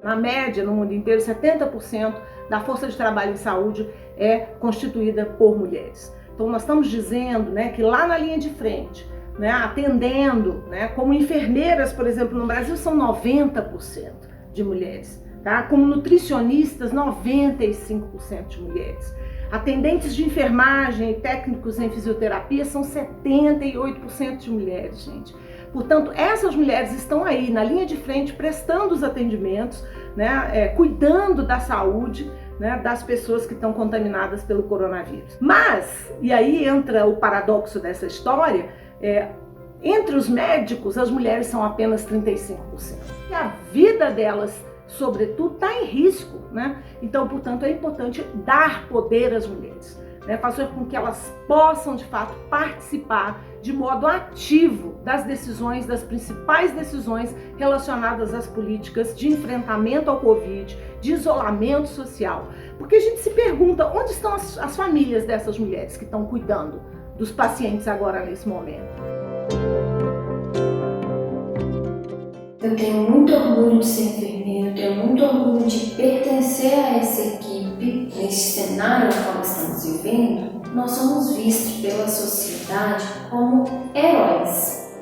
Na média, no mundo inteiro, 70% da força de trabalho em saúde é constituída por mulheres. Então nós estamos dizendo, né, que lá na linha de frente, né, atendendo, né, como enfermeiras, por exemplo, no Brasil são 90% de mulheres, tá? Como nutricionistas, 95% de mulheres. Atendentes de enfermagem e técnicos em fisioterapia são 78% de mulheres, gente. Portanto, essas mulheres estão aí na linha de frente prestando os atendimentos, né, cuidando da saúde, né, das pessoas que estão contaminadas pelo coronavírus. Mas, e aí entra o paradoxo dessa história, entre os médicos as mulheres são apenas 35%. E a vida delas, sobretudo, está em risco, né? Então, portanto, é importante dar poder às mulheres, né? Fazer com que elas possam, de fato, participar de modo ativo das decisões, das principais decisões relacionadas às políticas de enfrentamento ao Covid, de isolamento social. Porque a gente se pergunta, onde estão as famílias dessas mulheres que estão cuidando dos pacientes agora nesse momento? Eu tenho muito orgulho de ser enfermeira, eu tenho muito orgulho de pertencer a essa equipe. Neste cenário no qual estamos vivendo, nós somos vistos pela sociedade como heróis.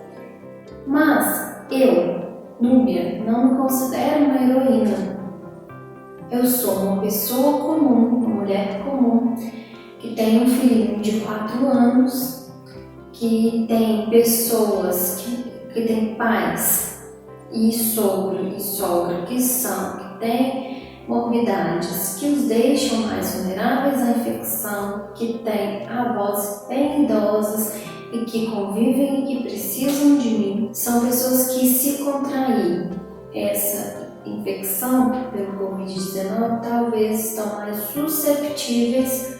Mas eu, Núbia, não me considero uma heroína. Eu sou uma pessoa comum, uma mulher comum, que tem um filhinho de 4 anos, que tem pessoas, que tem pais e sogro e sogra que têm morbidades que os deixam mais vulneráveis à infecção, que têm avós bem idosas e que convivem e que precisam de mim. São pessoas que, se contrair essa infecção pelo Covid-19, talvez estão mais susceptíveis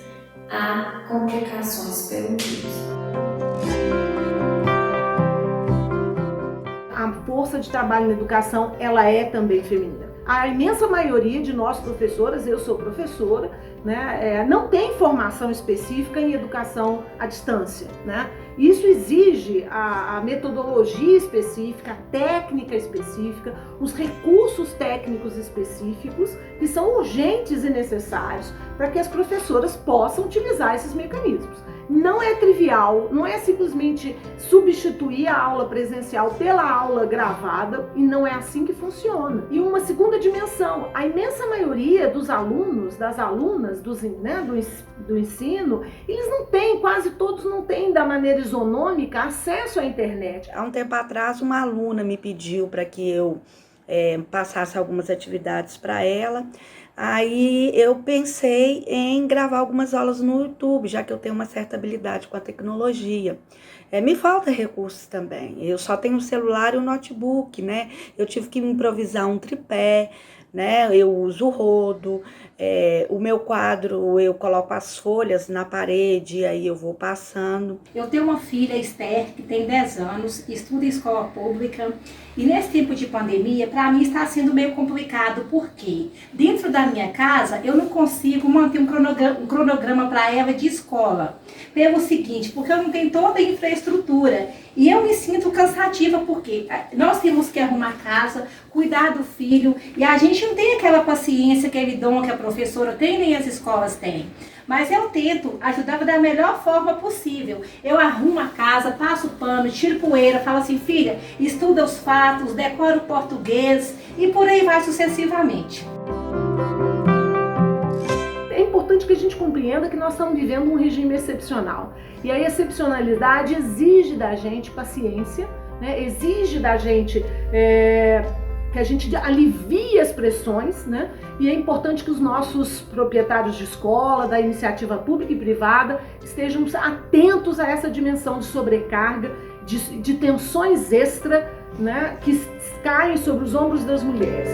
a complicações pelo vírus. A força de trabalho na educação, ela é também feminina. A imensa maioria de nós professoras, eu sou professora, né, não tem formação específica em educação à distância, né? Isso exige a metodologia específica, a técnica específica, os recursos técnicos específicos que são urgentes e necessários para que as professoras possam utilizar esses mecanismos. Não é trivial, não é simplesmente substituir a aula presencial pela aula gravada, e não é assim que funciona. E uma segunda dimensão, a imensa maioria dos alunos, das alunas do ensino, eles não têm, quase todos não têm da maneira isonômica acesso à internet. Há um tempo atrás, uma aluna me pediu para que eu passasse algumas atividades para ela. Aí eu pensei em gravar algumas aulas no YouTube, já que eu tenho uma certa habilidade com a tecnologia. Me falta recursos também, eu só tenho o celular e o notebook, né? Eu tive que improvisar um tripé, né? Eu uso o rodo, o meu quadro eu coloco as folhas na parede, aí eu vou passando. Eu tenho uma filha, Esther, que tem 10 anos, estuda em escola pública, e nesse tempo de pandemia, para mim está sendo meio complicado, porque dentro da minha casa eu não consigo manter um cronograma para ela de escola. Pelo seguinte, porque eu não tenho toda a infraestrutura e eu me sinto cansativa, porque nós temos que arrumar casa, cuidar do filho, e a gente não tem aquela paciência, aquele dom que a professora tem, nem as escolas têm. Mas eu tento ajudar da melhor forma possível. Eu arrumo a casa, passo pano, tiro poeira, falo assim, filha, estuda os fatos, decora o português e por aí vai sucessivamente. É importante que a gente compreenda que nós estamos vivendo um regime excepcional. E a excepcionalidade exige da gente paciência, né? Exige da gente que a gente alivie as pressões, né? E é importante que os nossos proprietários de escola, da iniciativa pública e privada, estejam atentos a essa dimensão de sobrecarga, de tensões extra, né? Que caem sobre os ombros das mulheres.